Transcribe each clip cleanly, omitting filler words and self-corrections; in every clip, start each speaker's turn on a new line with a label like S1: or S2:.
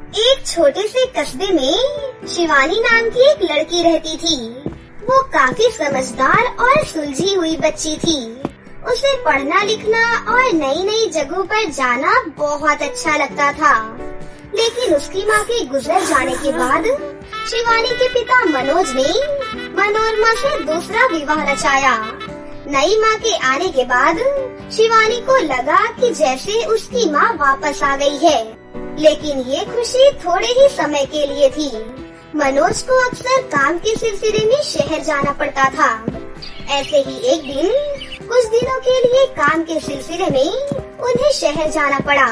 S1: एक छोटे से कस्बे में शिवानी नाम की एक लड़की रहती थी। वो काफी समझदार और सुलझी हुई बच्ची थी। उसे पढ़ना लिखना और नई नई जगहों पर जाना बहुत अच्छा लगता था। लेकिन उसकी माँ के गुजर जाने के बाद शिवानी के पिता मनोज ने मनोरमा से दूसरा विवाह रचाया। नई माँ के आने के बाद शिवानी को लगा कि जैसे उसकी माँ वापस आ गई है, लेकिन ये खुशी थोड़े ही समय के लिए थी। मनोज को अक्सर काम के सिलसिले में शहर जाना पड़ता था। ऐसे ही एक दिन कुछ दिनों के लिए काम के सिलसिले में उन्हें शहर जाना पड़ा।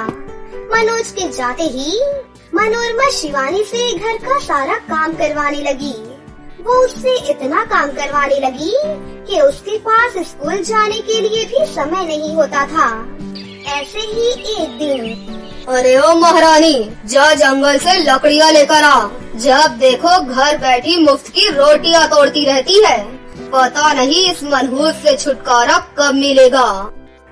S1: मनोज के जाते ही मनोरमा शिवानी से घर का सारा काम करवाने लगी। वो उससे इतना काम करवाने लगी कि उसके पास स्कूल जाने के लिए भी समय नहीं होता था। ऐसे ही एक दिन,
S2: अरे ओ महारानी, जा जंगल से लकड़ियाँ लेकर आ। जब देखो घर बैठी मुफ्त की रोटियाँ तोड़ती रहती है। पता नहीं इस मनहूस से छुटकारा कब मिलेगा।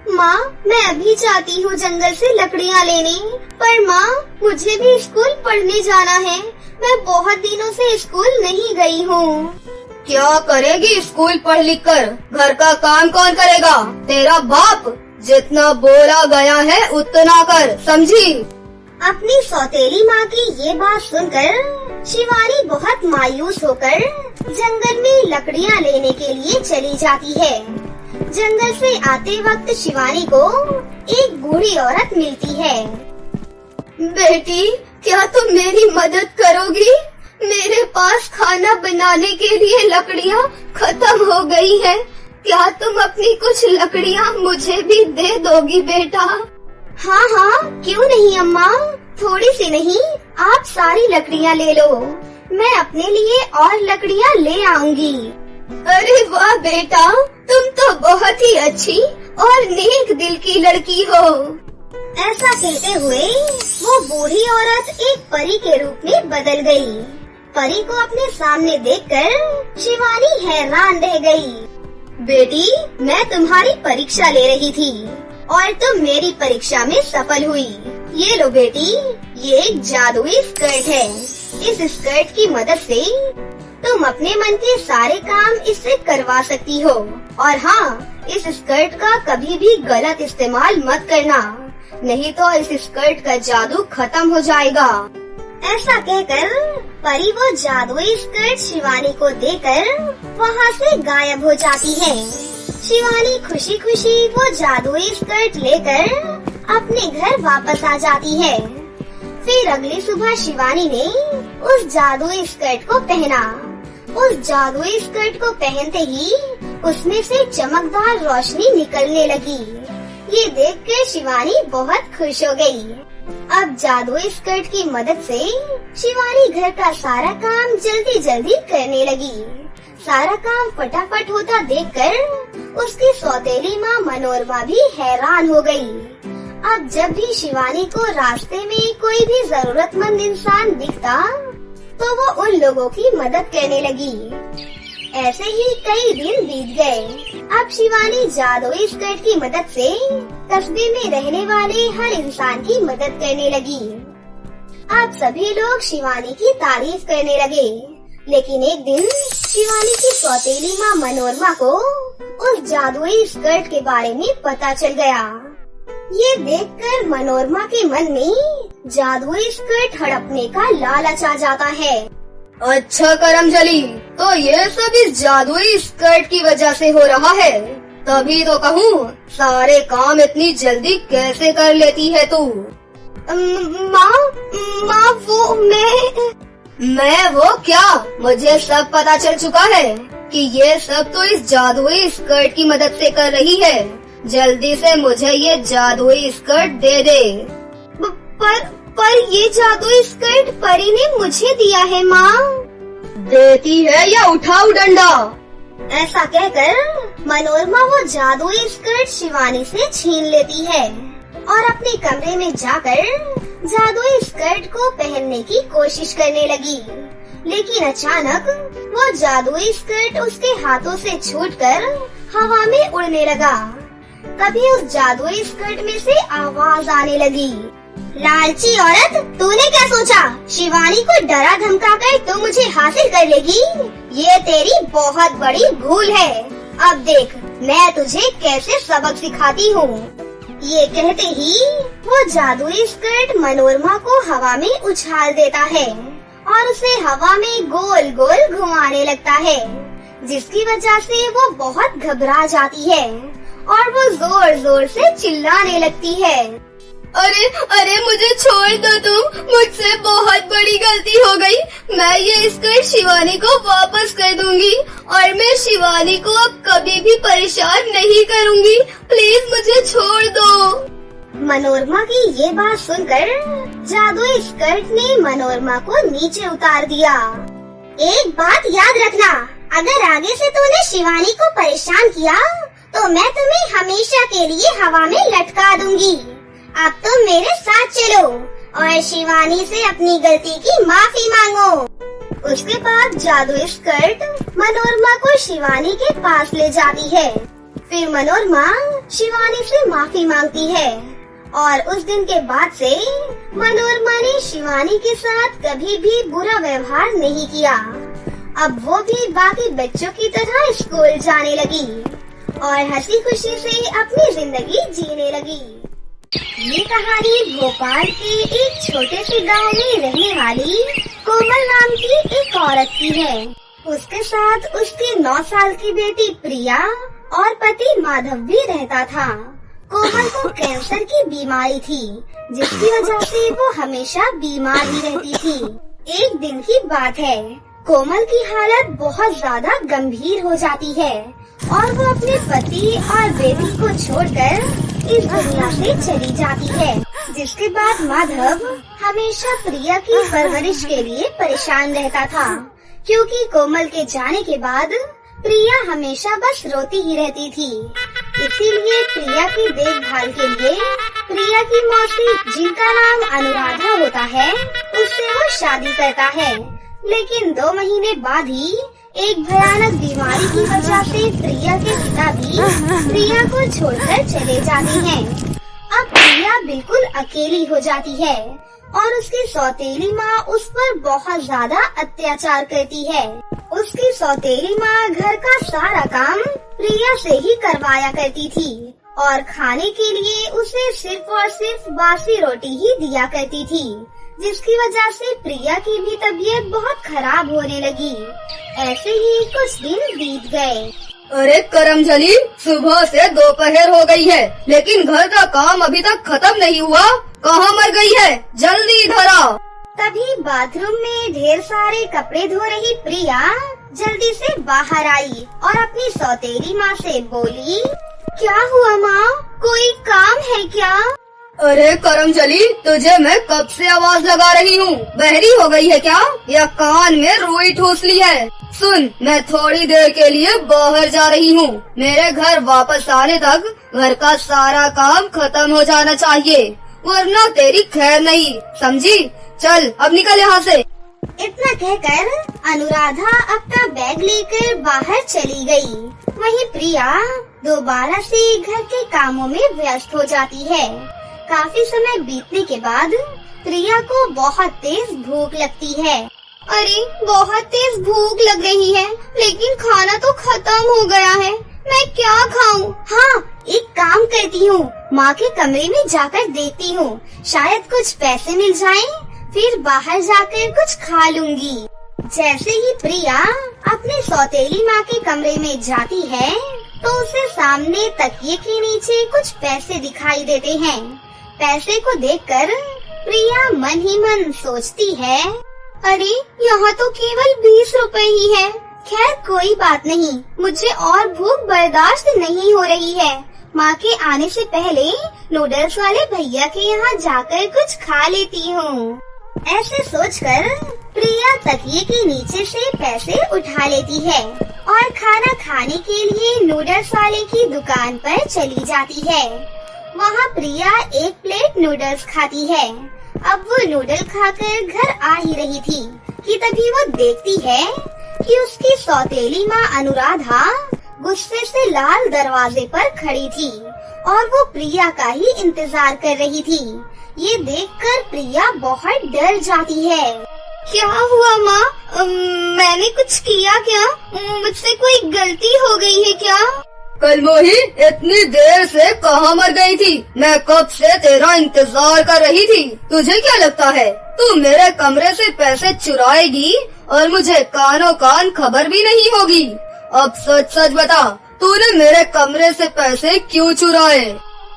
S1: माँ, मैं अभी जाती हूँ जंगल से लकड़ियाँ लेने, पर माँ मुझे भी स्कूल पढ़ने जाना है। मैं बहुत दिनों से स्कूल नहीं गई हूँ।
S2: क्या करेगी स्कूल पढ़ लिख कर? घर का काम कौन करेगा? तेरा बाप। जितना बोला गया है उतना कर, समझी?
S1: अपनी सौतेली माँ की ये बात सुनकर शिवानी बहुत मायूस होकर जंगल में लकड़ियाँ लेने के लिए चली जाती है। जंगल से आते वक्त शिवानी को एक बूढ़ी औरत मिलती है।
S2: बेटी, क्या तुम मेरी मदद करोगी? मेरे पास खाना बनाने के लिए लकड़ियाँ खत्म हो गई हैं। क्या तुम अपनी कुछ लकड़ियाँ मुझे भी दे दोगी बेटा?
S1: हाँ हाँ, क्यों नहीं अम्मा, थोड़ी सी नहीं, आप सारी लकड़ियाँ ले लो। मैं अपने लिए और लकड़ियाँ ले आऊंगी।
S2: अरे वाह बेटा, तुम तो बहुत ही अच्छी और नेक दिल की लड़की हो।
S1: ऐसा कहते हुए वो बूढ़ी औरत एक परी के रूप में बदल गई। परी को अपने सामने देखकर शिवानी हैरान रह गई। बेटी, मैं तुम्हारी परीक्षा ले रही थी और तुम मेरी परीक्षा में सफल हुई। ये लो बेटी, ये एक जादुई स्कर्ट है। इस स्कर्ट की मदद से तुम अपने मन के सारे काम इससे करवा सकती हो। और हाँ, इस स्कर्ट का कभी भी गलत इस्तेमाल मत करना, नहीं तो इस स्कर्ट का जादू खत्म हो जाएगा। ऐसा कहकर परी वो जादुई स्कर्ट शिवानी को देकर वहाँ से गायब हो जाती है। शिवानी खुशी खुशी वो जादुई स्कर्ट लेकर अपने घर वापस आ जाती है। फिर अगली सुबह शिवानी ने उस जादुई स्कर्ट को पहना। उस जादुई स्कर्ट को पहनते ही उसमें से चमकदार रोशनी निकलने लगी। ये देखकर शिवानी बहुत खुश हो गई। अब जादुई स्कर्ट की मदद से शिवानी घर का सारा काम जल्दी जल्दी करने लगी। सारा काम फटाफट होता देखकर उसकी सौतेली माँ मनोरमा भी हैरान हो गई। अब जब भी शिवानी को रास्ते में कोई भी जरूरतमंद इंसान दिखता तो वो उन लोगों की मदद करने लगी। ऐसे ही कई दिन बीत गए। अब शिवानी जादुई स्कर्ट की मदद से कस्बे में रहने वाले हर इंसान की मदद करने लगी। अब सभी लोग शिवानी की तारीफ करने लगे। लेकिन एक दिन शिवानी की सौतेली माँ मनोरमा को उस जादुई स्कर्ट के बारे में पता चल गया। ये देखकर मनोरमा के मन में जादुई स्कर्ट हड़पने का लालच आ जाता है।
S2: अच्छा करमजली, तो ये सब इस जादुई स्कर्ट की वजह से हो रहा है। तभी तो कहूँ, सारे काम इतनी जल्दी कैसे कर लेती है तू?
S1: माँ वो
S2: मैं वो क्या? मुझे सब पता चल चुका है कि ये सब तो इस जादुई स्कर्ट की मदद से कर रही है। जल्दी से मुझे ये जादुई स्कर्ट दे दे।
S1: पर ये जादुई स्कर्ट परी ने मुझे दिया है माँ।
S2: देती है या उठाऊ डंडा?
S1: ऐसा कहकर मनोरमा वो जादुई स्कर्ट शिवानी से छीन लेती है और अपने कमरे में जाकर जादुई स्कर्ट को पहनने की कोशिश करने लगी। लेकिन अचानक वो जादुई स्कर्ट उसके हाथों से छूटकर हवा में उड़ने लगा। तभी उस जादुई स्कर्ट में से आवाज आने लगी, लालची औरत, तूने क्या सोचा शिवानी को डरा धमका कर तू मुझे हासिल कर लेगी? ये तेरी बहुत बड़ी भूल है। अब देख मैं तुझे कैसे सबक सिखाती हूँ। ये कहते ही वो जादुई स्कर्ट मनोरमा को हवा में उछाल देता है और उसे हवा में गोल गोल घुमाने लगता है, जिसकी वजह से वो बहुत घबरा जाती है और वो जोर जोर से चिल्लाने लगती है।
S2: अरे अरे मुझे छोड़ दो तुम, मुझसे बहुत बड़ी गलती हो गई। मैं ये स्कर्ट शिवानी को वापस कर दूंगी और मैं शिवानी को अब कभी भी परेशान नहीं करूंगी। प्लीज मुझे छोड़ दो।
S1: मनोरमा की ये बात सुनकर जादुई स्कर्ट ने मनोरमा को नीचे उतार दिया। एक बात याद रखना, अगर आगे से तूने शिवानी को परेशान किया तो मैं तुम्हें हमेशा के लिए हवा में लटका दूंगी। अब तुम मेरे साथ चलो और शिवानी से अपनी गलती की माफी मांगो। उसके बाद जादुई स्कर्ट मनोरमा को शिवानी के पास ले जाती है। फिर मनोरमा शिवानी से माफी मांगती है और उस दिन के बाद से मनोरमा ने शिवानी के साथ कभी भी बुरा व्यवहार नहीं किया। अब वो भी बाकी बच्चों की तरह स्कूल जाने लगी और हंसी खुशी से अपनी जिंदगी जीने लगी। ये कहानी भोपाल के एक छोटे से गांव में रहने वाली कोमल नाम की एक औरत की है। उसके साथ उसकी 9 साल की बेटी प्रिया और पति माधव भी रहता था। कोमल को कैंसर की बीमारी थी, जिसकी वजह से वो हमेशा बीमार ही रहती थी। एक दिन की बात है, कोमल की हालत बहुत ज्यादा गंभीर हो जाती है और वो अपने पति और बेटी को छोड़कर इस दुनिया से चली जाती है। जिसके बाद माधव हमेशा प्रिया की परवरिश के लिए परेशान रहता था, क्योंकि कोमल के जाने के बाद प्रिया हमेशा बस रोती ही रहती थी। इसीलिए प्रिया की देखभाल के लिए प्रिया की मौसी, जिनका नाम अनुराधा होता है, उससे वो शादी करता है। लेकिन 2 महीने बाद ही एक भयानक बीमारी की वजह से प्रिया के पिता भी प्रिया को छोड़कर चले जाते हैं। अब प्रिया बिल्कुल अकेली हो जाती है और उसकी सौतेली माँ उस पर बहुत ज्यादा अत्याचार करती है। उसकी सौतेली माँ घर का सारा काम प्रिया से ही करवाया करती थी और खाने के लिए उसे सिर्फ और सिर्फ बासी रोटी ही दिया करती थी, जिसकी वजह से प्रिया की भी तबीयत बहुत खराब होने लगी। ऐसे ही कुछ दिन बीत गए।
S2: अरे करमजली, सुबह से दोपहर हो गई है, लेकिन घर का काम अभी तक खत्म नहीं हुआ। कहाँ मर गई है? जल्दी इधर आओ।
S1: तभी बाथरूम में ढेर सारे कपड़े धो रही प्रिया जल्दी से बाहर आई और अपनी सौतेली माँ से बोली, क्या हुआ माँ, कोई काम है क्या?
S2: अरे करमजली, तुझे मैं कब से आवाज लगा रही हूँ, बहरी हो गई है क्या या कान में रुई ठूस ली है? सुन, मैं थोड़ी देर के लिए बाहर जा रही हूँ। मेरे घर वापस आने तक घर का सारा काम खत्म हो जाना चाहिए, वरना तेरी खैर नहीं, समझी? चल अब निकल यहाँ से।
S1: इतना कहकर अनुराधा अपना बैग लेकर बाहर चली गई। वहीं प्रिया दोबारा से घर के कामों में व्यस्त हो जाती है। काफी समय बीतने के बाद प्रिया को बहुत तेज भूख लगती है।
S2: अरे बहुत तेज भूख लग रही है, लेकिन खाना तो खत्म हो गया है, मैं क्या खाऊं?
S1: हाँ, एक काम करती हूँ, माँ के कमरे में जाकर देखती हूँ, शायद कुछ पैसे मिल जाएं, फिर बाहर जाकर कुछ खा लूंगी। जैसे ही प्रिया अपने सौतेली माँ के कमरे में जाती है तो उसे सामने तकिए के नीचे कुछ पैसे दिखाई देते हैं। पैसे को देखकर प्रिया मन ही मन सोचती है,
S2: अरे यहाँ तो केवल 20 रुपए ही है।
S1: खैर कोई बात नहीं, मुझे और भूख बर्दाश्त नहीं हो रही है। माँ के आने से पहले नूडल्स वाले भैया के यहाँ जाकर कुछ खा लेती हूँ। ऐसे सोचकर प्रिया तकिए के नीचे से पैसे उठा लेती है और खाना खाने के लिए नूडल्स वाले की दुकान पर चली जाती है। वहाँ प्रिया 1 प्लेट नूडल्स खाती है। अब वो नूडल खाकर घर आ ही रही थी कि तभी वो देखती है कि उसकी सौतेली माँ अनुराधा गुस्से से लाल दरवाजे पर खड़ी थी और वो प्रिया का ही इंतजार कर रही थी ये देखकर प्रिया बहुत डर जाती है।
S2: क्या हुआ माँ? मैंने कुछ किया क्या? मुझसे कोई गलती हो गई है क्या?
S3: कलमोही, इतनी देर से कहाँ मर गई थी? मैं कब से तेरा इंतजार कर रही थी। तुझे क्या लगता है तू मेरे कमरे से पैसे चुराएगी और मुझे कानों कान खबर भी नहीं होगी? अब सच सच बता, तूने मेरे कमरे से पैसे क्यों चुराए?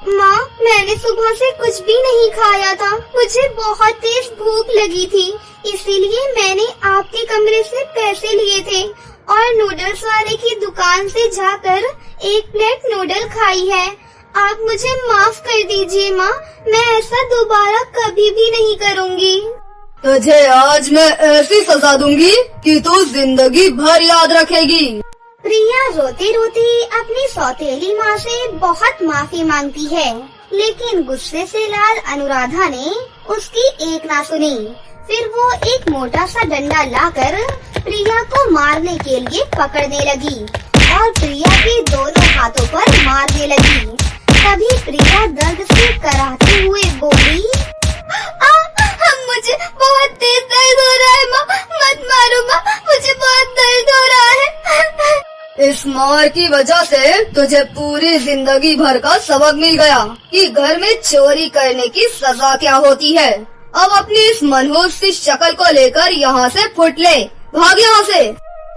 S2: माँ, मैंने सुबह से कुछ भी नहीं खाया था। मुझे बहुत तेज भूख लगी थी, इसीलिए मैंने आपके कमरे से पैसे लिए थे और नूडल्स वाले की दुकान से जाकर 1 प्लेट नूडल खाई है। आप मुझे माफ कर दीजिए माँ, मैं ऐसा दोबारा कभी भी नहीं करूँगी।
S3: तुझे आज मैं ऐसी सजा दूंगी कि तू जिंदगी भर याद रखेगी।
S1: प्रिया रोते रोते अपनी सौतेली माँ से बहुत माफी मांगती है, लेकिन गुस्से से लाल अनुराधा ने उसकी एक ना सुनी। फिर वो एक मोटा सा डंडा लाकर प्रिया को मारने के लिए पकड़ने लगी और प्रिया के दोनों हाथों पर मारने लगी। तभी प्रिया दर्द से कराहते हुए बोली,
S2: मुझे बहुत तेज दर्द हो रहा है माँ, मत मारो माँ, मुझे बहुत दर्द हो रहा है।
S3: इस मार की वजह से तुझे पूरी जिंदगी भर का सबक मिल गया कि घर में चोरी करने की सजा क्या होती है। अब अपनी इस मनहूस सी शक्ल को लेकर यहाँ से फुट ले, भाग यहाँ से।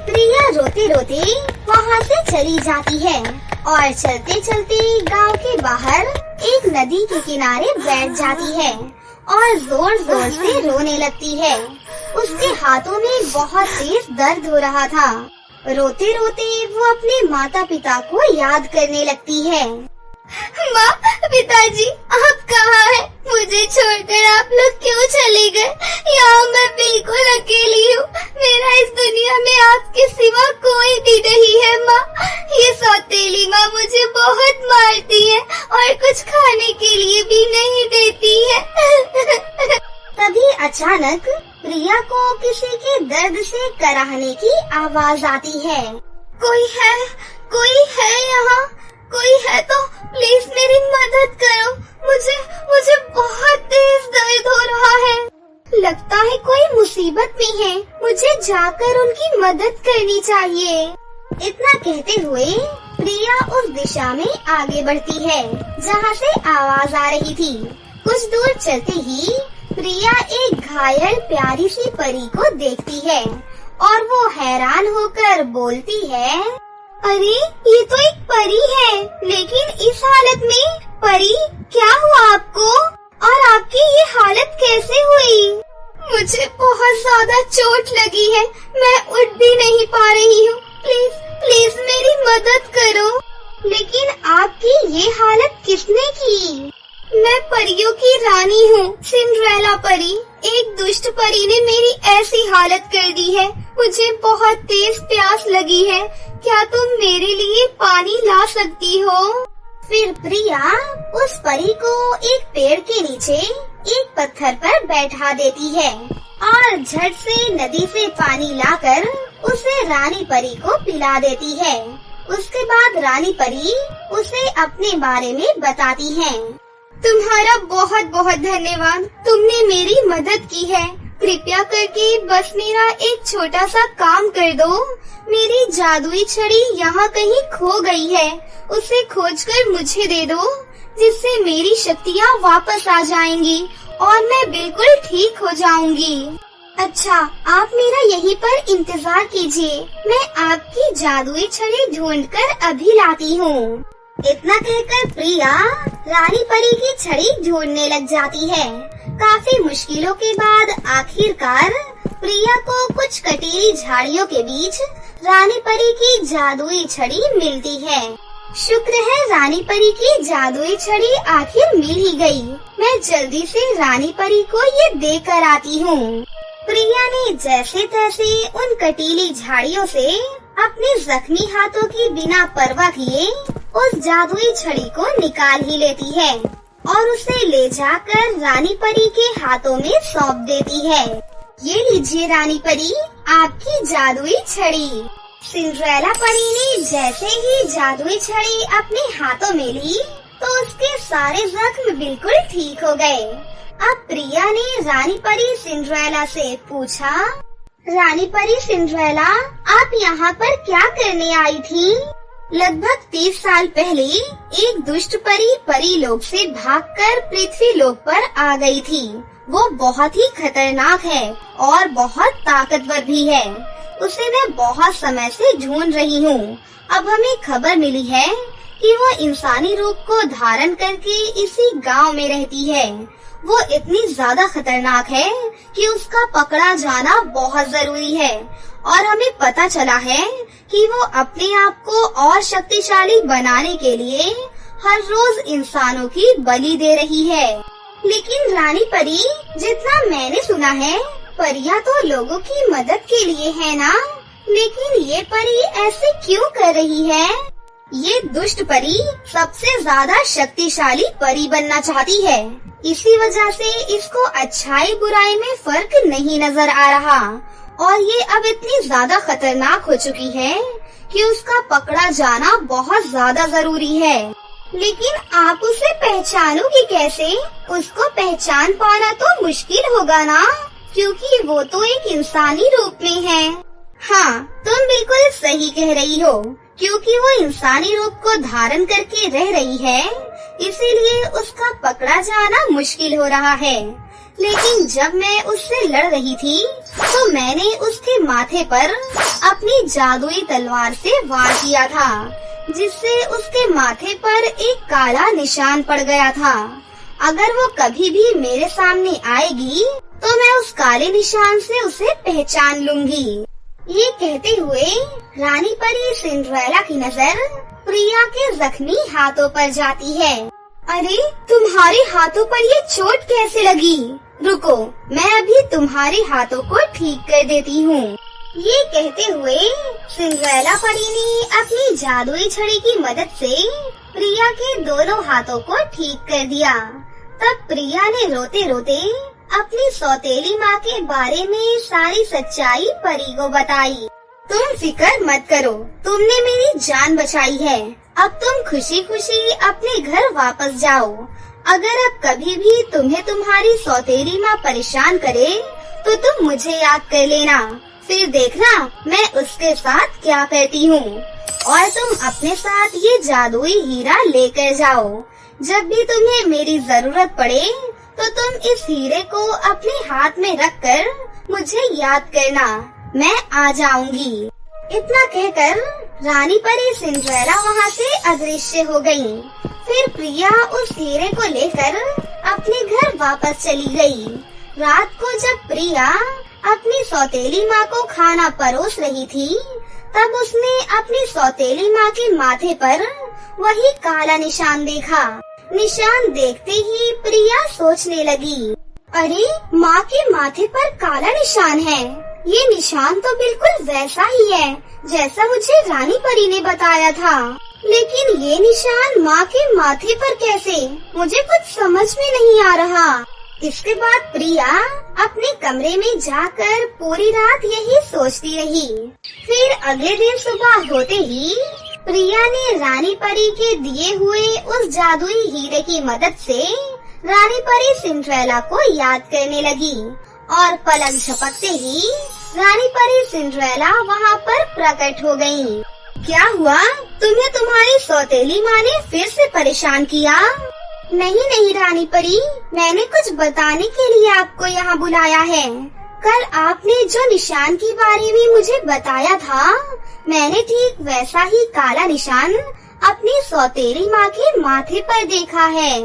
S1: प्रिया रोते रोते वहाँ से चली जाती है और चलते चलते गांव के बाहर एक नदी के किनारे बैठ जाती है और जोर जोर से रोने लगती है। उसके हाथों में बहुत तेज दर्द हो रहा था। रोते रोते वो अपने माता पिता को याद करने लगती है।
S2: माँ, पिताजी, आप कहाँ हैं? मुझे छोड़कर आप लोग क्यों चले गए? यहाँ मैं बिल्कुल अकेली हूँ। मेरा इस दुनिया में आपके सिवा कोई भी नहीं है माँ। ये सौतेली माँ मुझे बहुत मारती है और कुछ खाने के लिए भी नहीं देती है।
S1: तभी अचानक प्रिया को किसी के दर्द से कराहने की आवाज आती है।
S2: कोई है यहाँ? कोई है तो प्लीज मेरी मदद करो। मुझे बहुत तेज दर्द हो रहा है। लगता है कोई मुसीबत में है। मुझे जाकर उनकी मदद करनी चाहिए।
S1: इतना कहते हुए प्रिया उस दिशा में आगे बढ़ती है जहाँ से आवाज आ रही थी। कुछ दूर चलते ही प्रिया एक घायल प्यारी सी परी को देखती है और वो हैरान होकर बोलती है,
S2: अरे ये तो एक परी है, लेकिन इस हालत में। परी, क्या हुआ आपको और आपकी ये हालत कैसे हुई? मुझे बहुत ज्यादा चोट लगी है, मैं उठ भी नहीं पा रही हूँ। प्लीज मेरी मदद करो।
S1: लेकिन आपकी ये हालत किसने की?
S2: मैं परियों की रानी हूँ, सिंड्रेला परी। एक दुष्ट परी ने मेरी ऐसी हालत कर दी है। मुझे बहुत तेज प्यास लगी है, क्या तुम मेरे लिए पानी ला सकती हो?
S1: फिर प्रिया उस परी को एक पेड़ के नीचे एक पत्थर पर बैठा देती है और झट से नदी से पानी लाकर उसे रानी परी को पिला देती है। उसके बाद रानी परी उसे अपने बारे में बताती है।
S2: तुम्हारा बहुत बहुत धन्यवाद, तुमने मेरी मदद की है। कृपया करके बस मेरा एक छोटा सा काम कर दो। मेरी जादुई छड़ी यहाँ कहीं खो गई है, उसे खोजकर मुझे दे दो, जिससे मेरी शक्तियाँ वापस आ जाएंगी और मैं बिल्कुल ठीक हो जाऊंगी।
S1: अच्छा, आप मेरा यहीं पर इंतजार कीजिए, मैं आपकी जादुई छड़ी ढूंढकर अभी लाती हूँ। इतना कहकर प्रिया रानी परी की छड़ी ढूंढने लग जाती है। काफी मुश्किलों के बाद आखिरकार प्रिया को कुछ कटीली झाड़ियों के बीच रानी परी की जादुई छड़ी मिलती है। शुक्र है रानी परी की जादुई छड़ी आखिर मिल ही गई। मैं जल्दी से रानी परी को ये देकर आती हूँ। प्रिया ने जैसे तैसे उन कटीली झाड़ियों से अपने जख्मी हाथों की बिना परवाह किए उस जादुई छड़ी को निकाल ही लेती है और उसे ले जाकर रानी परी के हाथों में सौंप देती है। ये लीजिए रानी परी, आपकी जादुई छड़ी। सिंड्रेला परी ने जैसे ही जादुई छड़ी अपने हाथों में ली तो उसके सारे जख्म बिल्कुल ठीक हो गए। अब प्रिया ने रानी परी सिंड्रेला से पूछा, रानी परी सिंड्रेला, आप यहाँ पर क्या करने आई थी? लगभग 30 साल पहले एक दुष्ट परी परीलोक से भागकर पृथ्वी लोक पर आ गई थी। वो बहुत ही खतरनाक है और बहुत ताकतवर भी है। उसे मैं बहुत समय से ढूंढ रही हूँ। अब हमें खबर मिली है कि वो इंसानी रूप को धारण करके इसी गांव में रहती है। वो इतनी ज्यादा खतरनाक है कि उसका पकड़ा जाना बहुत जरूरी है और हमें पता चला है कि वो अपने आप को और शक्तिशाली बनाने के लिए हर रोज इंसानों की बलि दे रही है। लेकिन रानी परी, जितना मैंने सुना है, परियां तो लोगों की मदद के लिए है ना? लेकिन ये परी ऐसे क्यों कर रही है? ये दुष्ट परी सबसे ज्यादा शक्तिशाली परी बनना चाहती है। इसी वजह से इसको अच्छाई बुराई में फर्क नहीं नजर आ रहा और ये अब इतनी ज्यादा खतरनाक हो चुकी है कि उसका पकड़ा जाना बहुत ज्यादा जरूरी है। लेकिन आप उसे पहचानोगे कैसे? उसको पहचान पाना तो मुश्किल होगा ना, क्योंकि वो तो एक इंसानी रूप में है। हाँ, तुम बिल्कुल सही कह रही हो, क्योंकि वो इंसानी रूप को धारण करके रह रही है, इसीलिए उसका पकड़ा जाना मुश्किल हो रहा है। लेकिन जब मैं उससे लड़ रही थी तो मैंने उसके माथे पर अपनी जादुई तलवार से वार किया था, जिससे उसके माथे पर एक काला निशान पड़ गया था। अगर वो कभी भी मेरे सामने आएगी तो मैं उस काले निशान से उसे पहचान लूंगी। ये कहते हुए रानी परी सिंड्रेला की नजर प्रिया के जख्मी हाथों पर जाती है। अरे, तुम्हारे हाथों पर ये चोट कैसे लगी? रुको, मैं अभी तुम्हारे हाथों को ठीक कर देती हूँ। ये कहते हुए सिंड्रेला परी ने अपनी जादुई छड़ी की मदद से प्रिया के दोनों हाथों को ठीक कर दिया। तब प्रिया ने रोते रोते अपनी सौतेली माँ के बारे में सारी सच्चाई परी को बताई। तुम फिक्र मत करो, तुमने मेरी जान बचाई है। अब तुम खुशी खुशी अपने घर वापस जाओ। अगर अब कभी भी तुम्हें तुम्हारी सौतेली माँ परेशान करे तो तुम मुझे याद कर लेना, फिर देखना मैं उसके साथ क्या करती हूँ। और तुम अपने साथ ये जादुई हीरा लेकर जाओ। जब भी तुम्हें मेरी जरूरत पड़े तो तुम इस हीरे को अपने हाथ में रखकर मुझे याद करना, मैं आ जाऊंगी। इतना कहकर रानी परी सिंड्रेला वहाँ से अदृश्य हो गयी। फिर प्रिया उस हीरे को लेकर अपने घर वापस चली गई। रात को जब प्रिया अपनी सौतेली माँ को खाना परोस रही थी, तब उसने अपनी सौतेली माँ के माथे पर वही काला निशान देखा। निशान देखते ही प्रिया सोचने लगी, अरे, माँ के माथे पर काला निशान है। ये निशान तो बिल्कुल वैसा ही है जैसा मुझे रानी परी ने बताया था। लेकिन ये निशान माँ के माथे पर कैसे? मुझे कुछ समझ में नहीं आ रहा। इसके बाद प्रिया अपने कमरे में जाकर पूरी रात यही सोचती रही। फिर अगले दिन सुबह होते ही प्रिया ने रानी परी के दिए हुए उस जादुई हीरे की मदद से रानी परी सिंड्रेला को याद करने लगी और पलक झपकते ही रानी परी सिंड्रेला वहाँ पर प्रकट हो गयी। क्या हुआ? तुम्हें तुम्हारी सौतेली माँ ने फिर से परेशान किया? नहीं नहीं रानी परी, मैंने कुछ बताने के लिए आपको यहाँ बुलाया है। कल आपने जो निशान के बारे में मुझे बताया था, मैंने ठीक वैसा ही काला निशान अपनी सौतेली माँ के माथे पर देखा है।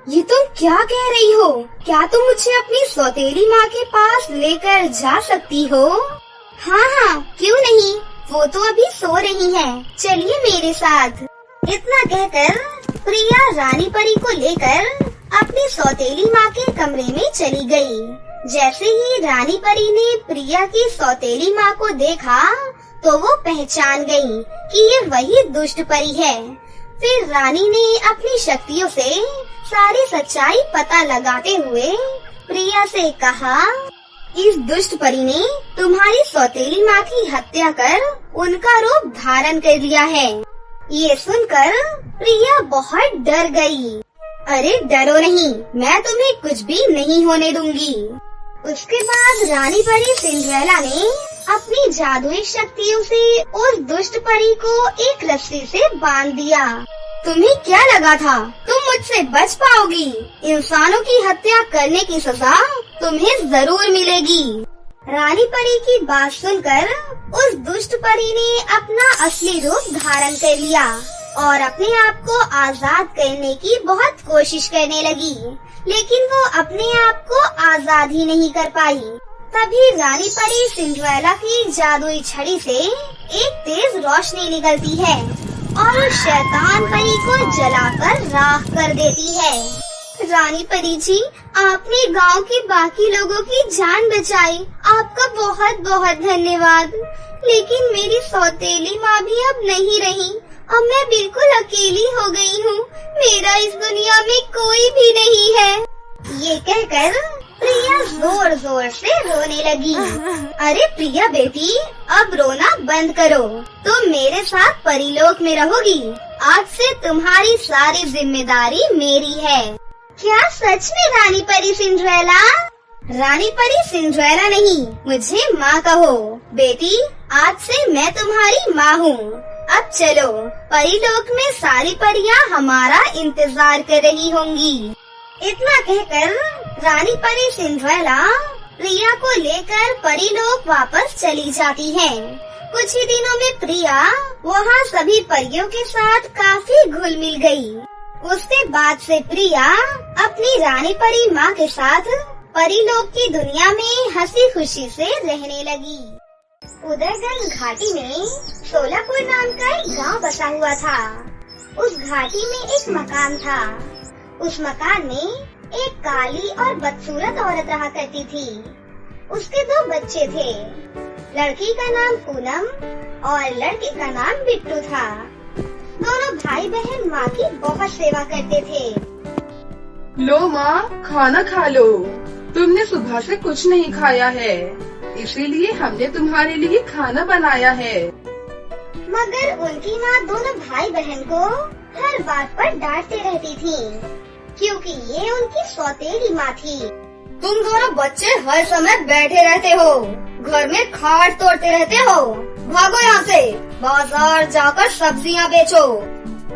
S1: ये तुम क्या कह रही हो? क्या तुम मुझे अपनी सौतेली माँ के पास लेकर जा सकती हो? हाँ हाँ, क्यों नहीं, वो तो अभी सो रही है, चलिए मेरे साथ। इतना कहकर प्रिया रानी परी को लेकर अपनी सौतेली माँ के कमरे में चली गई। जैसे ही रानी परी ने प्रिया की सौतेली माँ को देखा तो वो पहचान गई कि ये वही दुष्ट परी है। फिर रानी ने अपनी शक्तियों से सारी सच्चाई पता लगाते हुए प्रिया से कहा, इस दुष्ट परी ने तुम्हारी सौतेली माँ की हत्या कर उनका रूप धारण कर लिया है। ये सुनकर प्रिया बहुत डर गई। अरे डरो नहीं, मैं तुम्हें कुछ भी नहीं होने दूंगी। उसके बाद रानी परी सिंड्रेला ने अपनी जादुई शक्तियों से उस दुष्ट परी को एक रस्सी से बांध दिया। तुम्हें क्या लगा था तुम मुझसे बच पाओगी? इंसानों की हत्या करने की सजा तुम्हें जरूर मिलेगी। रानी परी की बात सुनकर उस दुष्ट परी ने अपना असली रूप धारण कर लिया और अपने आप को आजाद करने की बहुत कोशिश करने लगी, लेकिन वो अपने आप को आजाद ही नहीं कर पाई। तभी रानी परी सिंड्रेला की जादुई छड़ी से एक तेज रोशनी निकलती है और उस शैतान परी को जलाकर राख कर देती है। रानी परी जी, आपने गांव के बाकी लोगों की जान बचाई, आपका बहुत बहुत धन्यवाद। लेकिन मेरी सौतेली माँ भी अब नहीं रही, अब मैं बिल्कुल अकेली हो गई हूँ। मेरा इस दुनिया में कोई भी नहीं है। ये कहकर प्रिया जोर जोर से रोने लगी। अरे प्रिया बेटी, अब रोना बंद करो, तुम मेरे साथ परीलोक में रहोगी। आज से तुम्हारी सारी जिम्मेदारी मेरी है। क्या सच में रानी परी सिंड्रेला? रानी परी सिंड्रेला नहीं, मुझे माँ कहो। बेटी, आज से मैं तुम्हारी माँ हूँ। अब चलो, परीलोक में सारी परियां हमारा इंतजार कर रही होंगी। इतना कहकर रानी परी सिंड्रेला प्रिया को लेकर परीलोक वापस चली जाती है। कुछ ही दिनों में प्रिया वहाँ सभी परियों के साथ काफी घुल मिल गई। उसके बाद से प्रिया अपनी रानी परी माँ के साथ परीलोक की दुनिया में हंसी खुशी से रहने लगी। उदयगंज घाटी में सोलापुर नाम का एक गांव बसा हुआ था। उस घाटी में एक मकान था। उस मकान में एक काली और बदसूरत औरत रहा करती थी। उसके 2 बच्चे थे। लड़की का नाम पूनम और लड़के का नाम बिट्टू था। दोनों भाई बहन माँ की बहुत सेवा करते थे।
S4: लो माँ, खाना खा लो। तुमने सुबह से कुछ नहीं खाया है, इसीलिए हमने तुम्हारे लिए खाना बनाया है।
S1: मगर उनकी माँ दोनों भाई बहन को हर बात पर डांटते रहती थी, क्योंकि ये उनकी सौतेली माँ थी।
S3: तुम दोनों बच्चे हर समय बैठे रहते हो, घर में खाट तोड़ते रहते हो। भागो यहाँ से, बाजार जाकर सब्जियाँ बेचो।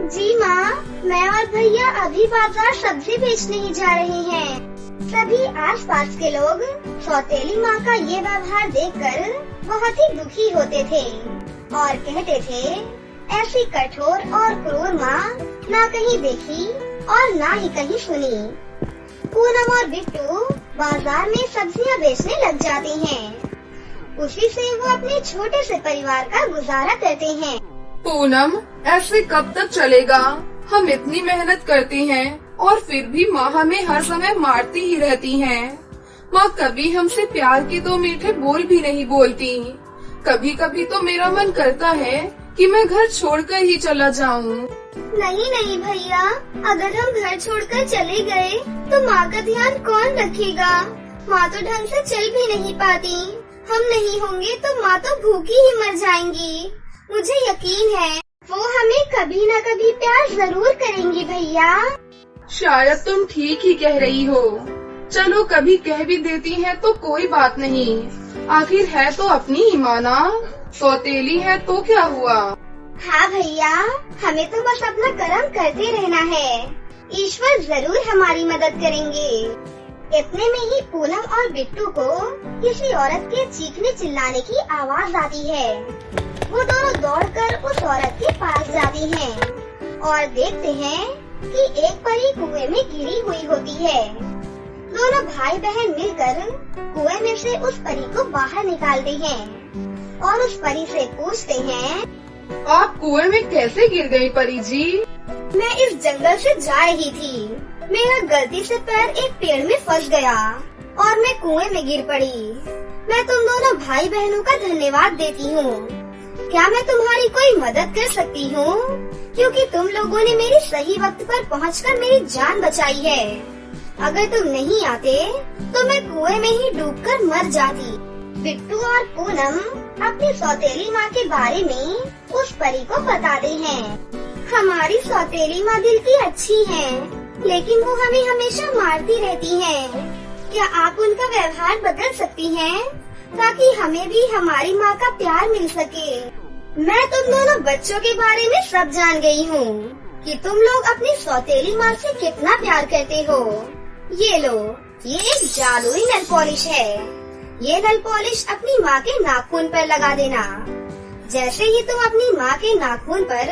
S1: जी माँ, मैं और भैया अभी बाजार सब्जी बेचने ही जा रहे हैं। सभी आसपास के लोग सौतेली माँ का ये व्यवहार देखकर बहुत ही दुखी होते थे और कहते थे, ऐसी कठोर और क्रूर माँ ना कहीं देखी और ना ही कहीं सुनी। पूनम और बिट्टू बाजार में सब्जियाँ बेचने लग जाते हैं। उसी से वो अपने छोटे से परिवार का गुजारा करते हैं।
S4: पूनम, ऐसे कब तक चलेगा? हम इतनी मेहनत करते हैं और फिर भी माँ हमें हर समय मारती ही रहती हैं। माँ कभी हमसे प्यार के 2 मीठे बोल भी नहीं बोलती। कभी कभी तो मेरा मन करता है कि मैं घर छोड़कर ही चला जाऊँ।
S1: नहीं नहीं भैया, अगर हम घर छोड़कर चले गए तो माँ का ध्यान कौन रखेगा? माँ तो ढंग से चल भी नहीं पाती। हम नहीं होंगे तो माँ तो भूखी ही मर जाएंगी। मुझे यकीन है वो हमें कभी न कभी प्यार जरूर करेंगी भैया।
S4: शायद तुम ठीक ही कह रही हो। चलो कभी कह भी देती हैं तो कोई बात नहीं, आखिर है तो अपनी ही माना। सौतेली है तो क्या हुआ?
S1: हाँ भैया, हमें तो बस अपना कर्म करते रहना है। ईश्वर जरूर हमारी मदद करेंगे। इतने में ही पूनम और बिट्टू को किसी औरत के चीखने चिल्लाने की आवाज आती है। वो दोनों दौड़कर उस औरत के पास जाती हैं और देखते हैं कि एक परी कुएं में गिरी हुई होती है। दोनों भाई बहन मिलकर कुएं में से उस परी को बाहर निकालते हैं और उस परी से पूछते हैं,
S4: आप कुएं में कैसे गिर गई परी जी?
S1: मैं इस जंगल से जा रही थी। मेरा गलती से पैर एक पेड़ में फंस गया और मैं कुएं में गिर पड़ी। मैं तुम दोनों भाई बहनों का धन्यवाद देती हूँ। क्या मैं तुम्हारी कोई मदद कर सकती हूँ? क्योंकि तुम लोगों ने मेरी सही वक्त पर पहुँचकर मेरी जान बचाई है। अगर तुम नहीं आते तो मैं कुएं में ही डूबकर मर जाती। बिट्टू और पूनम अपनी सौतेली माँ के बारे में उस परी को बताते हैं। हमारी सौतेली माँ दिल की अच्छी है, लेकिन वो हमें हमेशा मारती रहती हैं। क्या आप उनका व्यवहार बदल सकती हैं ताकि हमें भी हमारी माँ का प्यार मिल सके? मैं तुम दोनों बच्चों के बारे में सब जान गई हूँ कि तुम लोग अपनी सौतेली माँ से कितना प्यार करते हो। ये लो, ये एक जादुई नेल पॉलिश है। ये नेल पॉलिश अपनी माँ के नाखून पर लगा देना। जैसे ही तुम अपनी माँ के नाखून पर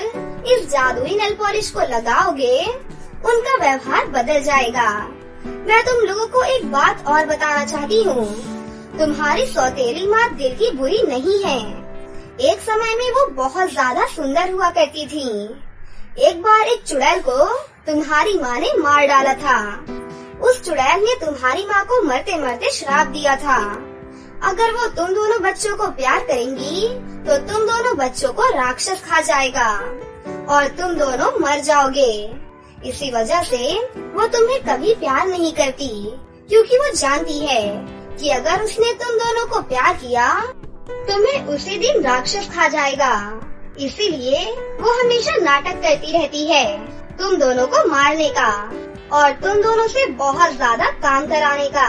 S1: इस जादुई नेल पॉलिश को लगाओगे, उनका व्यवहार बदल जाएगा। मैं तुम लोगों को एक बात और बताना चाहती हूँ। तुम्हारी सौतेली माँ दिल की बुरी नहीं है। एक समय में वो बहुत ज्यादा सुंदर हुआ करती थी। एक बार एक चुड़ैल को तुम्हारी माँ ने मार डाला था। उस चुड़ैल ने तुम्हारी माँ को मरते मरते श्राप दिया था। अगर वो तुम दोनों बच्चों को प्यार करेंगी तो तुम दोनों बच्चों को राक्षस खा जाएगा और तुम दोनों मर जाओगे। इसी वजह से वो तुम्हें कभी प्यार नहीं करती, क्योंकि वो जानती है कि अगर उसने तुम दोनों को प्यार किया तुम्हें उसी दिन राक्षस खा जाएगा। इसीलिए वो हमेशा नाटक करती रहती है तुम दोनों को मारने का और तुम दोनों से बहुत ज्यादा काम कराने का।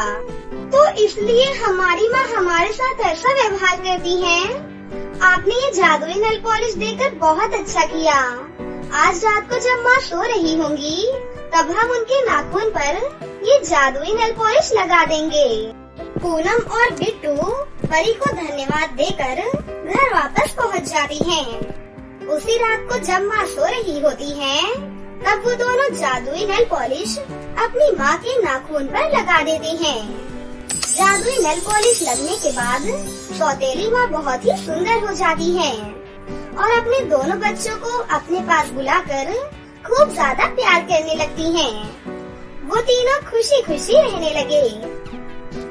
S1: तो इसलिए हमारी माँ हमारे साथ ऐसा व्यवहार करती है। आपने ये जादुई नेल पॉलिश देकर बहुत अच्छा किया। आज रात को जब माँ सो रही होंगी तब हम उनके नाखून पर ये जादुई नेल पॉलिश लगा देंगे। पूनम और बिट्टू परी को धन्यवाद देकर घर वापस पहुँच जाती हैं। उसी रात को जब माँ सो रही होती हैं, तब वो दोनों जादुई नेल पॉलिश अपनी माँ के नाखून पर लगा देते हैं। जादुई नेल पॉलिश लगने के बाद सौतेली माँ बहुत ही सुंदर हो जाती है और अपने दोनों बच्चों को अपने पास बुलाकर खूब ज्यादा प्यार करने लगती हैं। वो तीनों खुशी खुशी रहने लगे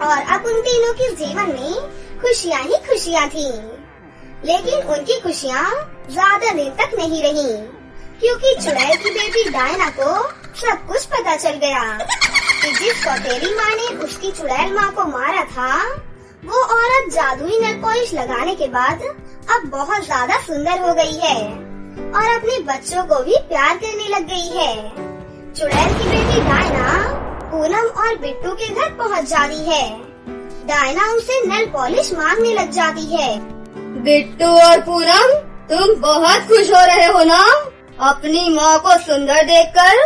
S1: और अब उन तीनों के जीवन में खुशियाँ ही खुशियाँ थीं। लेकिन उनकी खुशियाँ ज्यादा दिन तक नहीं रहीं, क्योंकि चुड़ैल की बेटी डायना को सब कुछ पता चल गया कि जिस सौतेली माँ ने उसकी चुड़ैल माँ को मारा था, वो औरत जादुई नेल पॉलिश लगाने के बाद अब बहुत ज्यादा सुंदर हो गई है और अपने बच्चों को भी प्यार करने लग गई है। चुड़ैल की बेटी डायना पूनम और बिट्टू के घर पहुंच जाती है। डायना उनसे नेल पॉलिश मांगने लग जाती है।
S3: बिट्टू और पूनम, तुम बहुत खुश हो रहे हो ना अपनी माँ को सुंदर देखकर?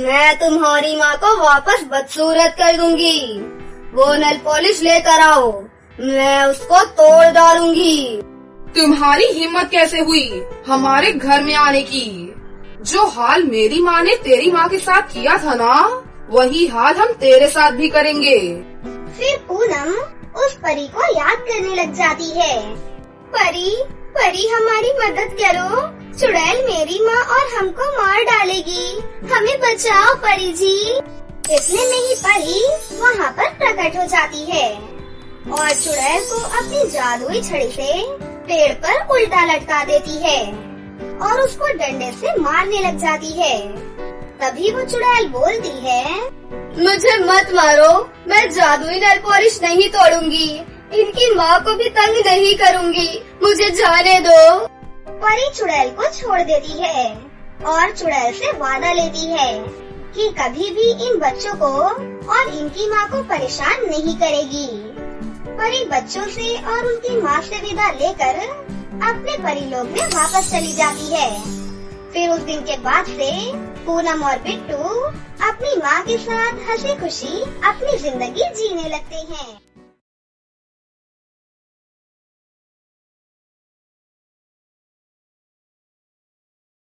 S3: मैं तुम्हारी माँ को वापस बदसूरत कर दूंगी। वो नेल पॉलिश लेकर आओ, मैं उसको तोड़ डालूंगी।
S4: तुम्हारी हिम्मत कैसे हुई हमारे घर में आने की? जो हाल मेरी माँ ने तेरी माँ के साथ किया था ना, वही हाल हम तेरे साथ भी करेंगे।
S1: फिर पूनम उस परी को याद करने लग जाती है। परी, परी हमारी मदद करो, चुड़ैल मेरी माँ और हमको मार डालेगी, हमें बचाओ परी जी। इतने में ही परी वहाँ पर प्रकट हो जाती है और चुड़ैल को अपनी जादुई छड़ी से पेड़ पर उल्टा लटका देती है और उसको डंडे से मारने लग जाती है। तभी वो चुड़ैल बोलती है,
S3: मुझे मत मारो, मैं जादुई नेल पॉलिश नहीं तोड़ूंगी, इनकी माँ को भी तंग नहीं करूंगी, मुझे जाने दो।
S1: परी चुड़ैल को छोड़ देती है और चुड़ैल से वादा लेती है कि कभी भी इन बच्चों को और इनकी माँ को परेशान नहीं करेगी। परी बच्चों से और उनकी माँ से विदा लेकर अपने परीलोक में वापस चली जाती है। फिर उस दिन के बाद से पूनम और बिट्टू अपनी माँ के साथ हंसी खुशी अपनी जिंदगी जीने लगते हैं।